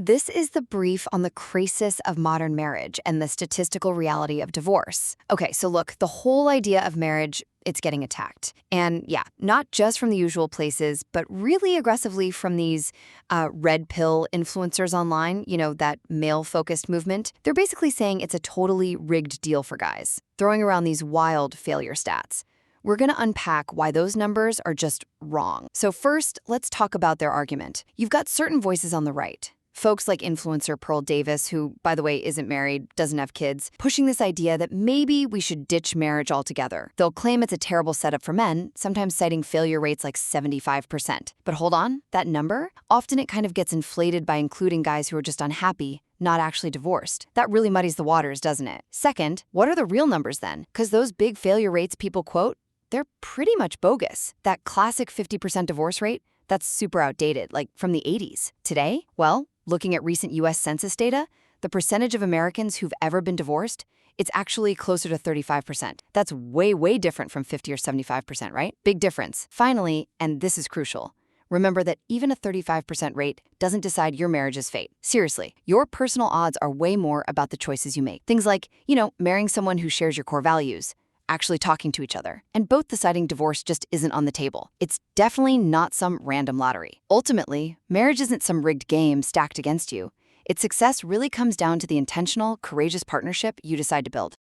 This is the brief on the crisis of modern marriage and the statistical reality of divorce. Okay, so look, the whole idea of marriage, it's getting attacked. And yeah, not just from the usual places, but really aggressively from these red pill influencers online, that male-focused movement. They're basically saying it's a totally rigged deal for guys, throwing around these wild failure stats. We're going to unpack why those numbers are just wrong. So first, let's talk about their argument. You've got certain voices on the right. Folks like influencer Pearl Davis, who, by the way, isn't married, doesn't have kids, pushing this idea that maybe we should ditch marriage altogether. They'll claim it's a terrible setup for men, sometimes citing failure rates like 75%. But hold on, that number? Often it kind of gets inflated by including guys who are just unhappy, not actually divorced. That really muddies the waters, doesn't it? Second, what are the real numbers then? Because those big failure rates people quote, they're pretty much bogus. That classic 50% divorce rate, that's super outdated, like from the 80s. Today, well, looking at recent U.S. Census data, the percentage of Americans who've ever been divorced, it's actually closer to 35%. That's way, way different from 50 or 75%, right? Big difference. Finally, and this is crucial, remember that even a 35% rate doesn't decide your marriage's fate. Seriously, your personal odds are way more about the choices you make. Things like, marrying someone who shares your core values, actually talking to each other, and both deciding divorce just isn't on the table. It's definitely not some random lottery. Ultimately, marriage isn't some rigged game stacked against you. Its success really comes down to the intentional, courageous partnership you decide to build.